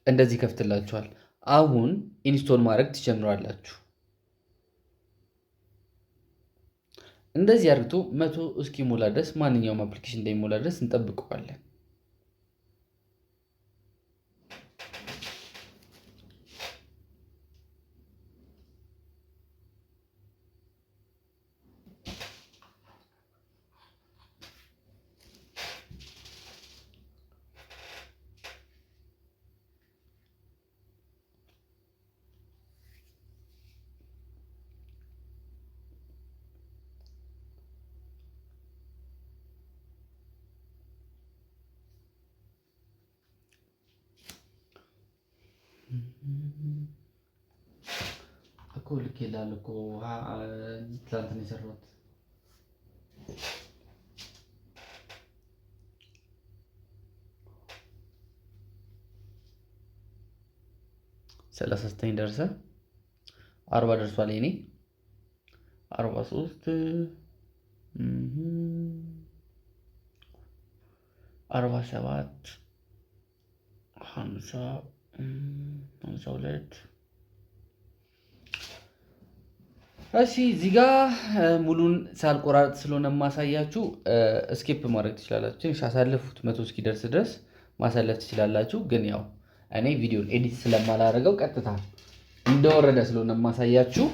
እንደዚህ ከፍትላችኋል። አሁን ኢንስቶል ማድረግ ትጀምራላችሁ። እንደዚህ አድርጎ 100 እስኪሞላ ድረስ ማንኛውም አፕሊኬሽን እንደሚሞላ ድረስ እንጠብቀዋለን። እኮ ልክ ይላል እኮ ትላንት ነው የሰራሁት። 39 ደርሰ 40 ደርሷል። የኔ 43 47 50 52 እሺ እዚህ ጋር ሙሉን ሳልቆራርጥ ስለሆነ ማሳያችሁ ስኪፕ ማድረግ ትችላላችሁ። ትንሽ አሳልፉት 100 እስኪደርስ ድረስ ማሳለፍ ትችላላችሁ። ግን ያው እኔ ቪዲዮን ኤዲት ስለማላደርገው ቀጥታ እንደወረደ ስለሆነ ማሳያችሁ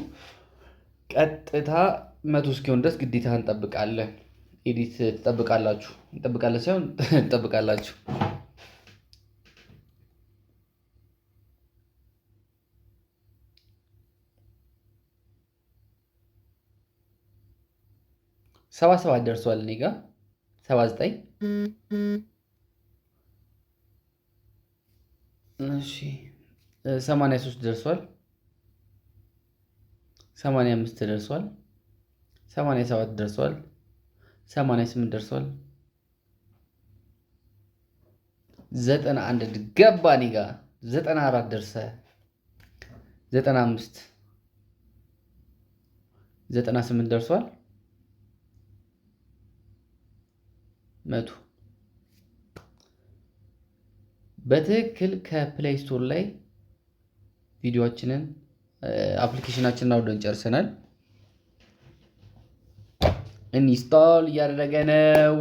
ቀጥታ 100 እስኪሆን ድረስ ግዴታ እንጠብቃለን። ኤዲት ትጠብቃላችሁ። እንጠብቃለን ሳይሆን ትጠብቃላችሁ። ሰባ ሰባት ደርሷል። እኔ ጋር 79 እሺ 83 ደርሷል። 85 ደርሷል። 87 ደርሷል። 88 ደርሷል። 91 ገባ። እኔ ጋር 94 ደርሰ 95 98 ደርሷል። 100 በትክክል ከፕሌይ ስቶር ላይ ቪዲዮአችንን አፕሊኬሽናችንን አውርደን ጨርሰናል። ኢንስቶል እያደረገ ነው።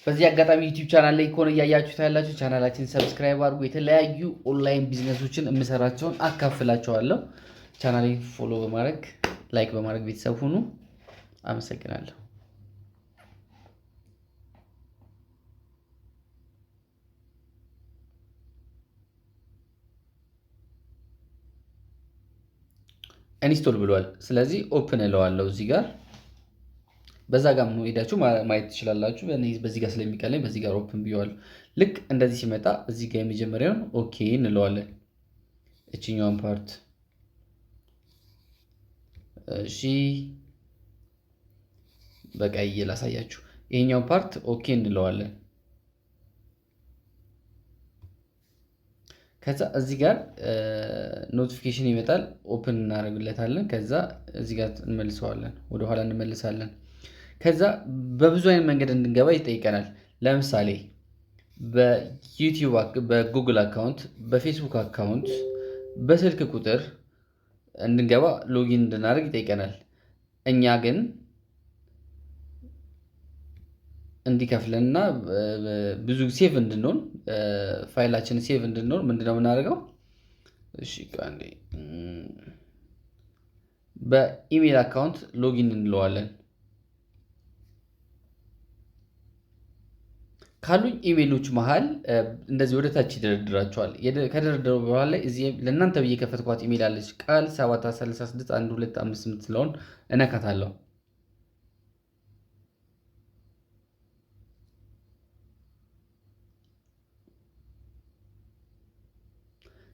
በዚህ አጋጣሚ ዩቲዩብ ቻናል ላይ ከሆነ እያያችሁት ያላችሁ ቻናላችንን ሰብስክራይብ አድርጉ። የተለያዩ ኦንላይን ቢዝነሶችን እምሰራቸውን አካፍላችኋለሁ። ቻናሌን ፎሎ በማድረግ ላይክ በማድረግ ቤተሰብ ሁኑ። አመሰግናለሁ። ኢንስቶል ብሏል። ስለዚህ ኦፕን እለዋለሁ። እዚህ ጋር በዛ ጋር ሄዳችሁ ማየት ትችላላችሁ። በዚህ ጋር ስለሚቀለኝ በዚህ ጋር ኦፕን ብየዋለሁ። ልክ እንደዚህ ሲመጣ እዚህ ጋር የመጀመሪያውን ኦኬ እንለዋለን። እችኛዋን ፓርት እሺ፣ በቀይ ላሳያችሁ። ይሄኛውን ፓርት ኦኬ እንለዋለን። ከዛ እዚህ ጋር ኖቲፊኬሽን ይመጣል። ኦፕን እናደርግለታለን። ከዛ እዚህ ጋር እንመልሰዋለን፣ ወደ ኋላ እንመልሳለን። ከዛ በብዙ አይነት መንገድ እንድንገባ ይጠይቀናል። ለምሳሌ በዩቲዩብ፣ በጉግል አካውንት፣ በፌስቡክ አካውንት፣ በስልክ ቁጥር እንድንገባ ሎጊን እንድናደርግ ይጠይቀናል። እኛ ግን እንዲከፍለንና ብዙ ሴቭ እንድንሆን ፋይላችን ሴቭ እንድንሆን ምንድነው የምናደርገው? እሺ አንዴ በኢሜል አካውንት ሎጊን እንለዋለን። ካሉኝ ኢሜሎች መሃል እንደዚህ ወደ ታች ይደረድራቸዋል። ከደረደሩ በኋላ ላይ እዚህ ለእናንተ ብዬ ከፈትኳት ኢሜል አለች። ቃል 7361258 ስለሆን እነካታለሁ።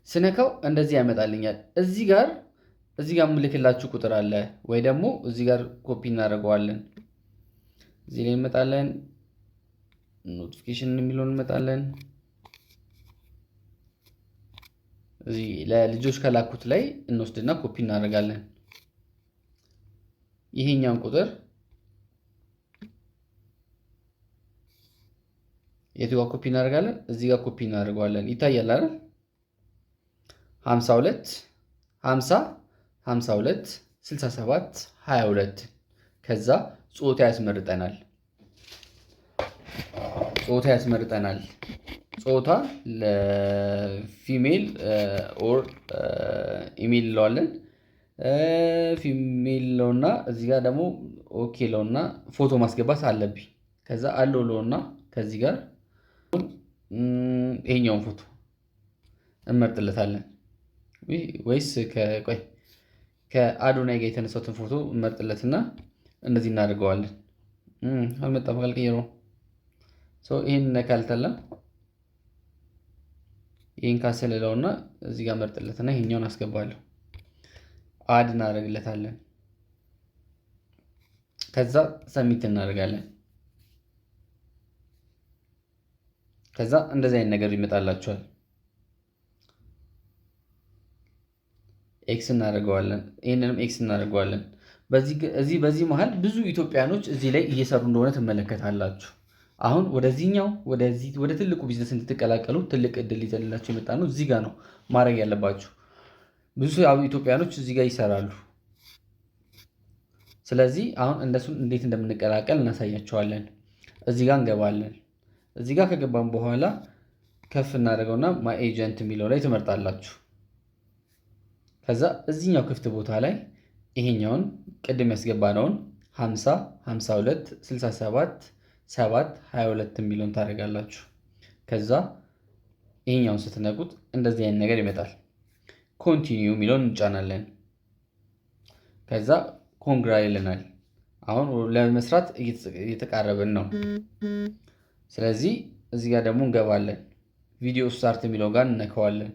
ስነካው እንደዚህ ያመጣልኛል። እዚህ ጋር ምልክላችሁ ቁጥር አለ ወይ ደግሞ እዚህ ጋር ኮፒ እናደርገዋለን። እዚህ ላይ እንመጣለን፣ ኖቲፊኬሽን የሚለውን እንመጣለን። እዚህ ለልጆች ከላኩት ላይ እንወስድና ኮፒ እናደርጋለን። ይሄኛውን ቁጥር የቱ ጋር ኮፒ እናደርጋለን? እዚህ ጋር ኮፒ እናደርገዋለን። ይታያል አይደል? 52 50 52 67 22 ከዛ ጾታ ያስመርጠናል። ጾታ ለፊሜል ኦር ኢሜል ለዋለን ፊሜል ለውና እዚህ ጋር ደግሞ ኦኬ ለውና ፎቶ ማስገባት አለብኝ። ከዛ አለው ለውና ከዚህ ጋር ይሄኛውን ፎቶ እንመርጥለታለን ወይስ ከአዶናይ ጋር የተነሳሁትን ፎቶ እንመርጥለትና እንደዚህ እናደርገዋለን። አልመጣም ካልቀየረው ይህን ነካልተለም ይህን ካሰለለውና እዚህ ጋር መርጥለትና ይሄኛውን አስገባለሁ። አድ እናደርግለታለን። ከዛ ሰሚት እናደርጋለን። ከዛ እንደዚህ አይነት ነገር ይመጣላችኋል። ኤክስ እናደርገዋለን። ይህንንም ኤክስ እናደርገዋለን። በዚህ መሀል ብዙ ኢትዮጵያኖች እዚህ ላይ እየሰሩ እንደሆነ ትመለከታላችሁ። አሁን ወደ ትልቁ ቢዝነስ እንድትቀላቀሉ ትልቅ እድል ይዘንላችሁ የመጣ ነው። እዚህ ጋር ነው ማድረግ ያለባችሁ። ብዙ ኢትዮጵያኖች እዚህ ጋር ይሰራሉ። ስለዚህ አሁን እንደሱን እንዴት እንደምንቀላቀል እናሳያቸዋለን። እዚህ ጋር እንገባለን። እዚህ ጋር ከገባን በኋላ ከፍ እናደርገውና ማይ ኤጀንት የሚለው ላይ ትመርጣላችሁ። ከዛ እዚህኛው ክፍት ቦታ ላይ ይሄኛውን ቅድም ያስገባነውን 50 52 67 7 22 የሚለውን ታደርጋላችሁ። ከዛ ይሄኛውን ስትነቁት እንደዚህ አይነት ነገር ይመጣል። ኮንቲኒው የሚለውን እንጫናለን። ከዛ ኮንግራ ይለናል። አሁን ለመስራት እየተቃረብን ነው። ስለዚህ እዚህ ጋር ደግሞ እንገባለን። ቪዲዮ ስታርት የሚለው ጋር እነከዋለን።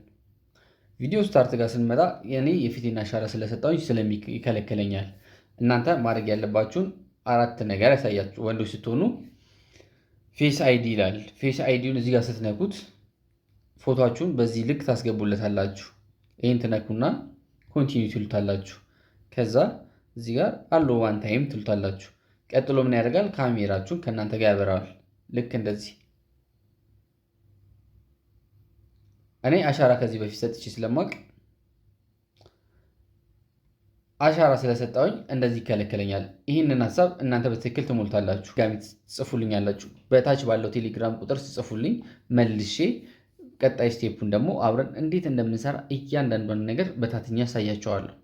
ቪዲዮ ስታርት ጋር ስንመጣ የኔ የፊቴን አሻራ ስለሰጠሁኝ ስለሚከለክለኛል። እናንተ ማድረግ ያለባችሁን 4 ነገር ያሳያችሁ። ወንዶች ስትሆኑ ፌስ አይዲ ይላል። ፌስ አይዲውን እዚህ ጋር ስትነኩት ፎቶአችሁን በዚህ ልክ ታስገቡለታላችሁ። ይህን ትነኩና ኮንቲኒው ትሉታላችሁ። ከዛ እዚህ ጋር አሎ ዋን ታይም ትሉታላችሁ። ቀጥሎ ምን ያደርጋል? ካሜራችሁን ከእናንተ ጋር ያበራዋል። ልክ እንደዚህ። እኔ አሻራ ከዚህ በፊት ሰጥቼ ስለማቅ አሻራ ስለሰጠውኝ እንደዚህ ይከለከለኛል። ይህንን ሀሳብ እናንተ በትክክል ትሞልታላችሁ። ጋሚ ትጽፉልኛላችሁ። በታች ባለው ቴሌግራም ቁጥር ትጽፉልኝ መልሼ ቀጣይ ስቴፑን ደግሞ አብረን እንዴት እንደምንሰራ እያንዳንዷን ነገር በታትኛ ያሳያቸዋለሁ።